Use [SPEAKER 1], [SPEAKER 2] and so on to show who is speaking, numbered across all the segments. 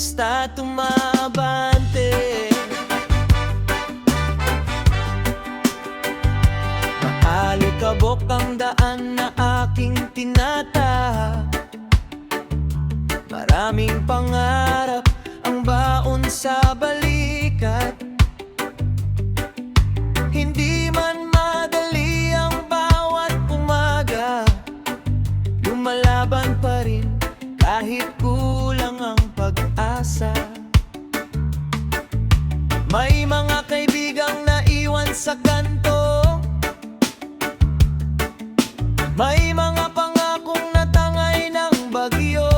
[SPEAKER 1] basta tumabante. Maalikabok ang daan na aking tinatahak. Maraming pangarap ang baon sa balikat. Hindi man madali ang bawat umaga, lumalaban pa rin kahit kulang ang pag-asa. May mga kaibigang naiwan sa kanto, may mga pangakong natangay ng bagyo,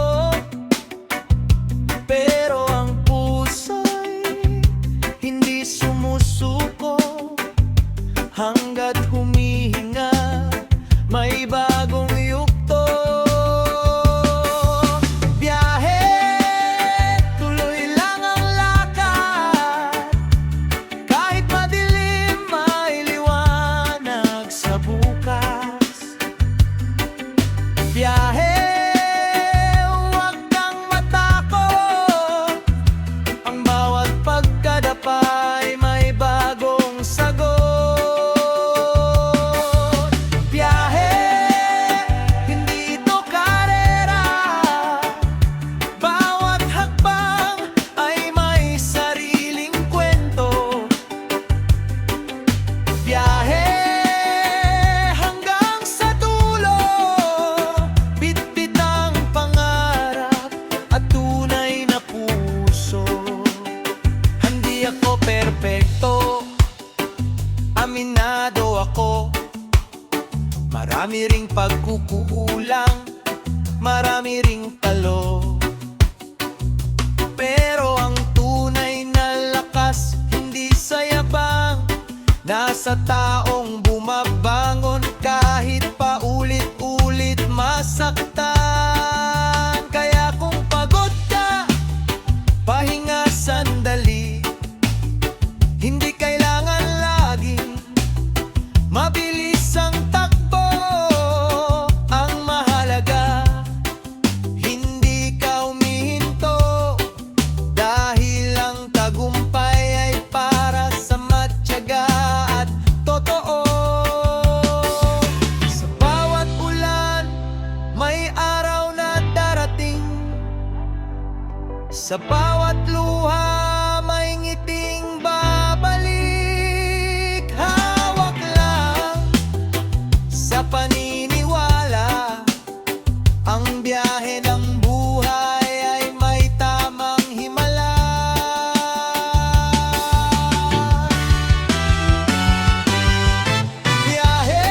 [SPEAKER 1] pero ang puso'y hindi sumusuko. Hanggat humihinga, may bagong yugto. Biyahe, tuloy lang ang lakad. Kahit madilim, may liwanag sa bukas. Biyahe, huwag kang matakot. Ang bawat pagkadapay may bagong sagot. Perpekto, aminado ako. Marami ring pagkukulang, marami ring talo. Pero ang tunay na lakas, hindi sa yabang, nasa taong bumabangon kahit paulit-ulit masaktan. Kaya kung pagod ka, pahinga sandali. Hindi kailangan laging mabilis ang takbo. Ang mahalaga, hindi ka humihinto, dahil ang tagumpay ay para sa matyaga at totoo. Sa bawat ulan, may araw na darating. Sa bawat luha, may ngiting babalik. Hawak lang sa paniniwala, ang biyahe ng buhay ay may tamang himala. Biyahe,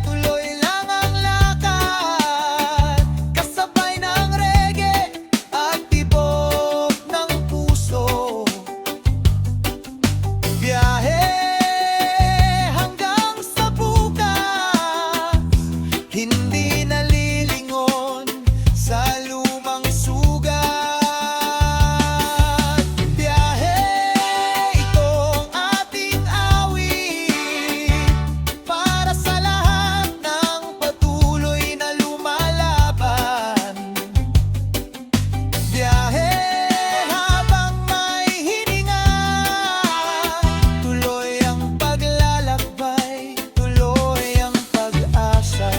[SPEAKER 1] tuloy lang ang lakad, kasabay ng reggae at tibok ng puso. Biyahe hanggang sa bukas, hindi nalilingon sa lumang sugat. Biyahe, itong ating awit para sa lahat ng patuloy na lumalaban. Biyahe habang may hininga, tuloy ang paglalakbay, tuloy ang pag-asa.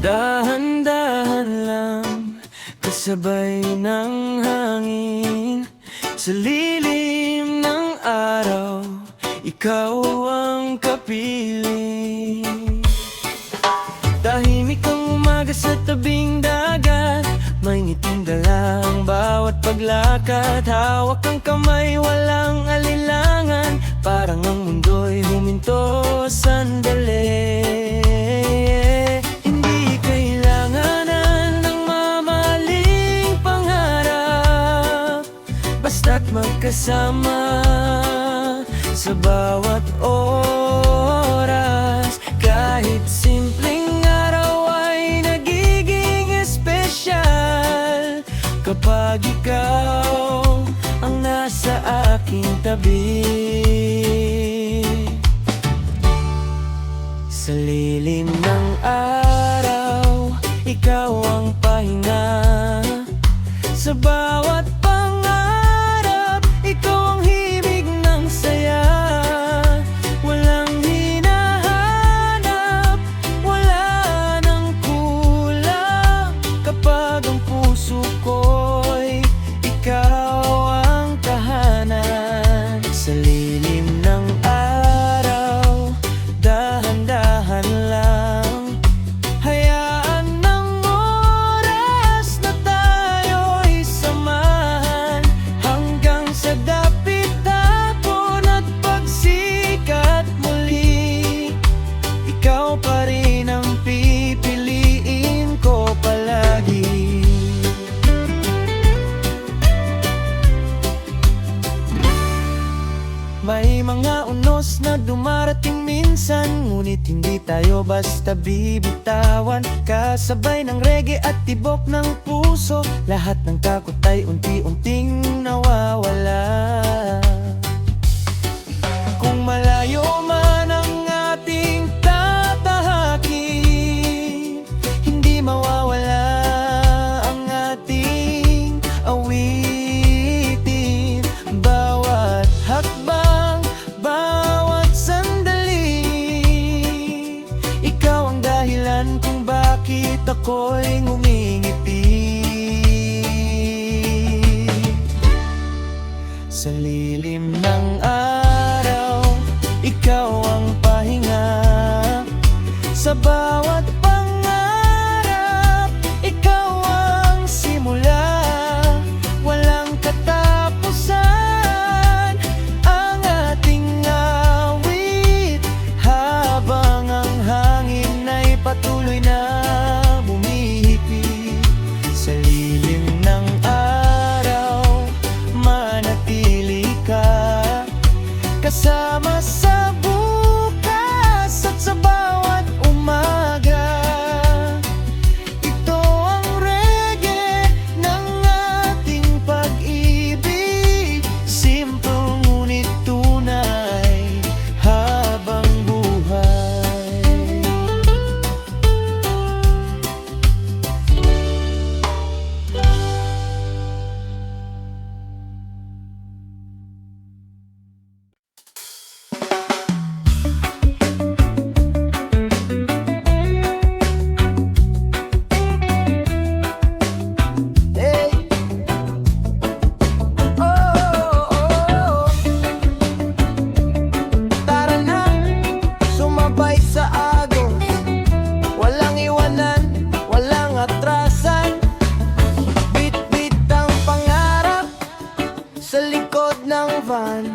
[SPEAKER 1] Dahan-dahan lang, kasabay ng hangin, sa lilim ng araw, ikaw ang kapiling. Tahimik ang umaga sa tabing dagat, may ngiting dala ang bawat paglakad. Hawak ang kamay, walang alilangan, parang ang mundo'y huminto sandali. Hindi kailanganan ng mamaling pangarap, at magkasama sa bawat oras. Kahit simpleng araw ay nagiging espesyal kapag ikaw ang nasa aking tabi. Sa lilim ng araw, ikaw ang pahinga. Sa bawat pangarap, ikaw ang himig ng saya. Walang hinahanap, wala nang kulang. Kapag ang puso ko'y ikaw ang tahanan. Sa lilim ng araw, dahan-dahan lang, hayaan ng oras na tayo'y samahan. Hanggang sa dapit hapon at pagsikat muli, ikaw pa rin ang pipiliin ko palagi. May mga unos na dumarating minsan, ngunit hindi tayo basta bibitawan. Kasabay ng reggae at tibok ng puso, lahat ng takot ay unti-unting nawawala. Kung malayo man ang ating tatahakin, hindi mawawala ang ating awitin. Bawat hakbang, bawat sandali, ikaw ang dahilan kung bakit ako'y ngumingiti. Sa lilim ng araw, ikaw ang pahinga. Sa bawat pangarap, ikaw ang simula. Walang katapusan ang ating awit, habang ang hangin ay patuloy na bumihipit. Sa lilim ng araw, manatili ka kasama sa bukas at sa bawat umaga. Ito ang reggae ng ating pag-ibig, simple ngunit tunay habang buhay. Hey. Oh. Tara na, sumabay sa agos. Walang iwanan, walang atrasan. Bit-bit ang pangarap sa likod ng van.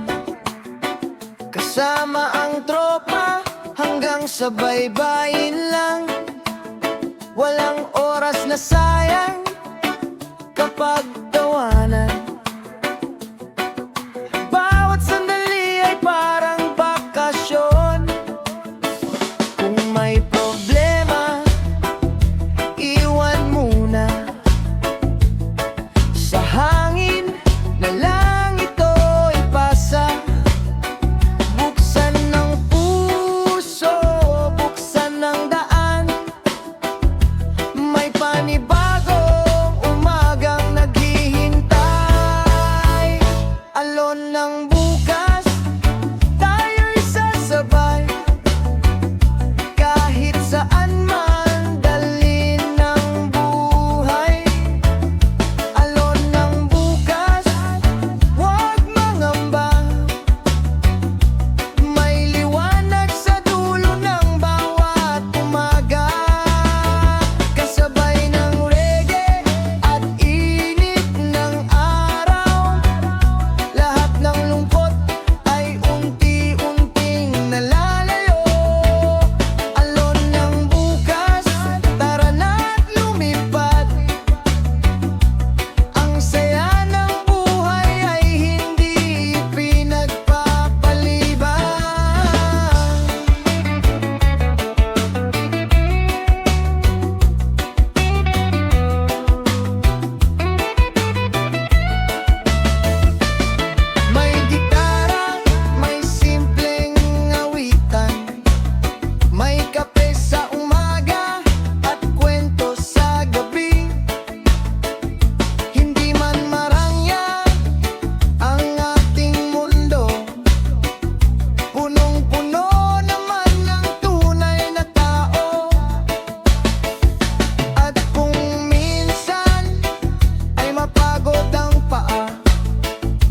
[SPEAKER 1] Kasama ang tropa hanggang sa baybayin lang. Walang oras na sayang kapag tawanan. Bawat sandali ay parang bakasyon. Kung may problema, iwan muna. Sa hangin na lang ito ipasa. Buksan ng puso, buksan ng daan. May panibagong umagang naghihintay. paa,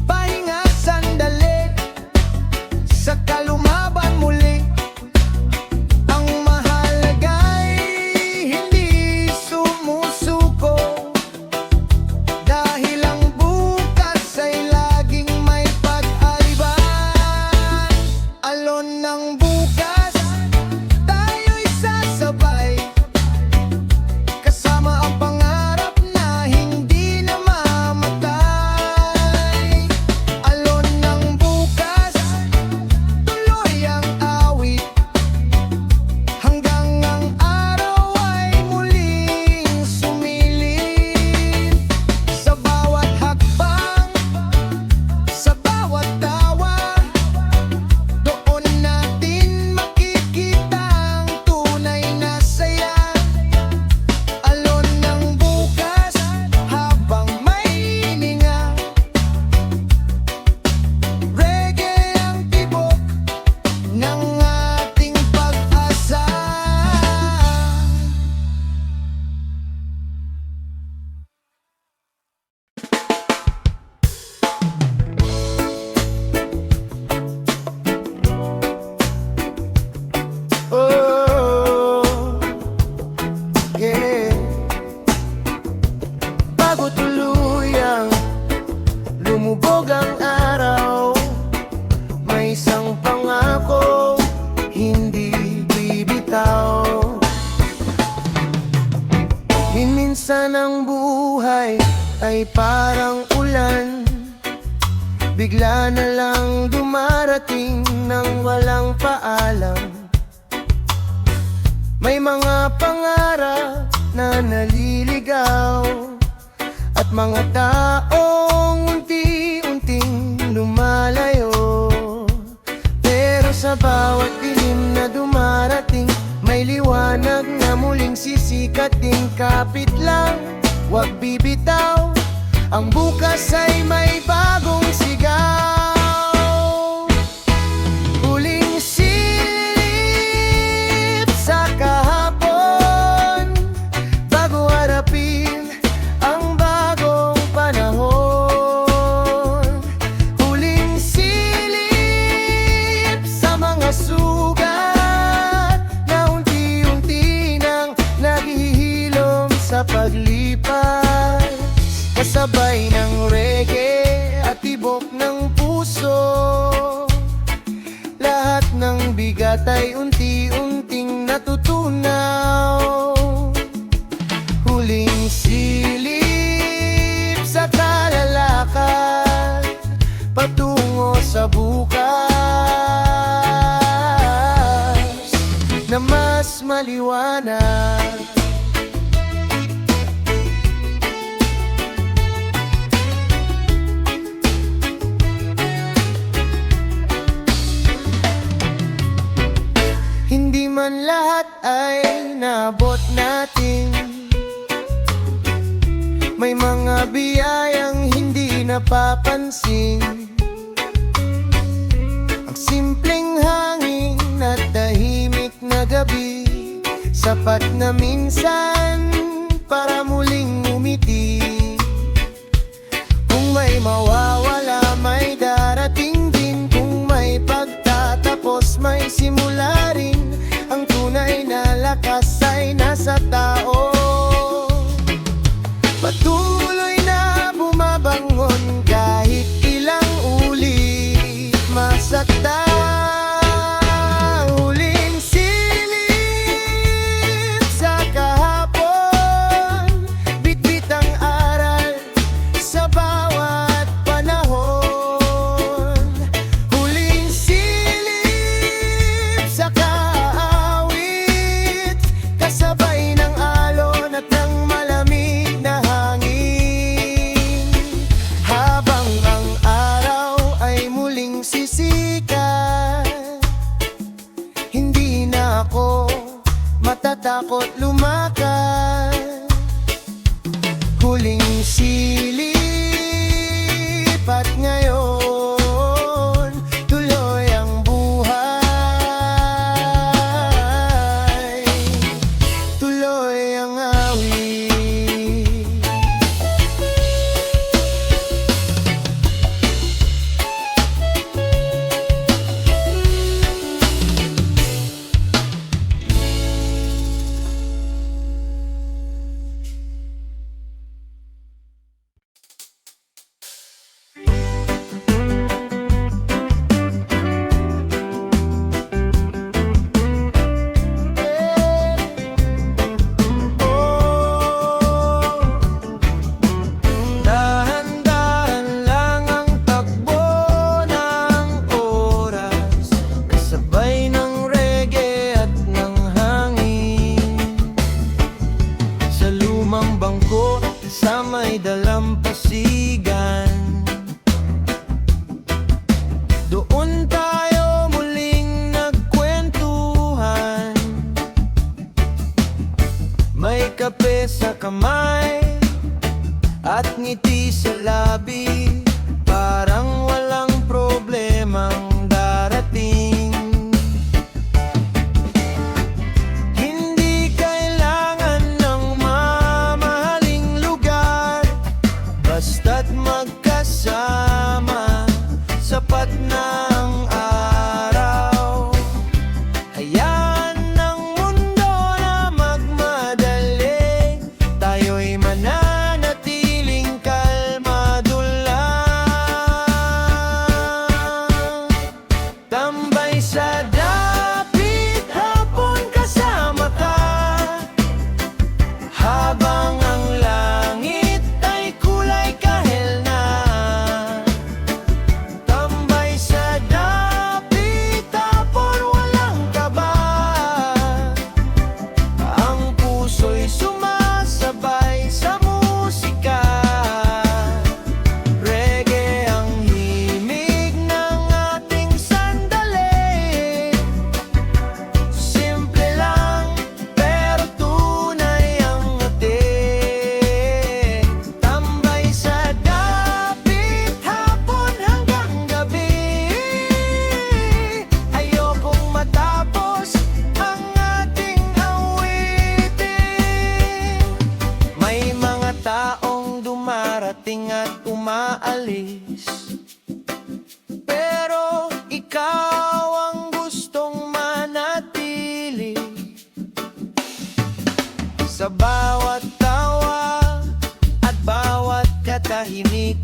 [SPEAKER 1] pahinga sandali, saka lumaban muli. Ang mahalaga'y hindi sumusuko, dahil ang bukas ay laging may pag-aliban. Alon ng bukas, tayo'y sasabay, kasama ang pangarap na hindi namamatay. Alon ng bukas, tuloy ang awit, hanggang ang araw ay muling sumilip. Sa bawat hakbang, sa bawat tawa, doon natin makikita ang tunay na saya. Alon ng bukas, habang may hininga, reggae ang tibok ng ating pag-asa. Oh, yeah. Bago tuluyang lumubog ang araw, may isang pangako hindi bibitaw. Minsan ang buhay ay parang ulan, bigla na lang dumarating nang walang paalam. May mga pangarap na naliligaw, at mga taong unti-unting lumalayo. Pero sa bawat dilim na dumarating, may liwanag na muling sisikating. Kapit lang, huwag bibitaw, ang bukas ay may bagong sigaw. Huling silip sa kahapon, bago harapin ang bagong panahon. Huling silip sa mga sugat na unti-unti nang naghihilom sa paglipas. Kasabay ng reggae at tibok ng puso, lahat ng bigat ay unti-unting natutunaw. Huling silip sa kalalakad, patungo sa bukas na mas maliwanag. Hindi man lahat ay naabot natin, may mga biyayang hindi napapansin. Ang simpleng hangin at tahimik na gabi, sapat na minsan para muling umiti. Kung may mawawala, may darating din. Kung may pagtatapos, may simula rin. Ang tunay na lakas ay nasa tao, patuloy na bumabangon kahit ilang ulit masaktan. Huling silip sa kahapon, bitbit ang aral sa bawat panahon. Huling silip sa kaawit, gabi, parang walang problemang darating. Hindi kailangan ng mamahaling lugar, basta't magkasama, sapat na ang araw. Hayaan ng mundo na magmadali, tayo'y mananatiling kalmado lang. Tambay sa dapit, hapon kasama ka, habang ang langit ay kulay kahel na. Tambay sa dapit, hapon walang kaba, ang puso'y sumasabay sa musika. Reggae ang himig ng ating sandali, simple lang pero tunay ang atin. Tambay sa dapit, hapon hanggang gabi, ayokong matapos ang ating awitin. May mga taong dumarating at umaalis, pero ikaw ang gustong manatili. Sa bawat tawa at bawat katahimikan,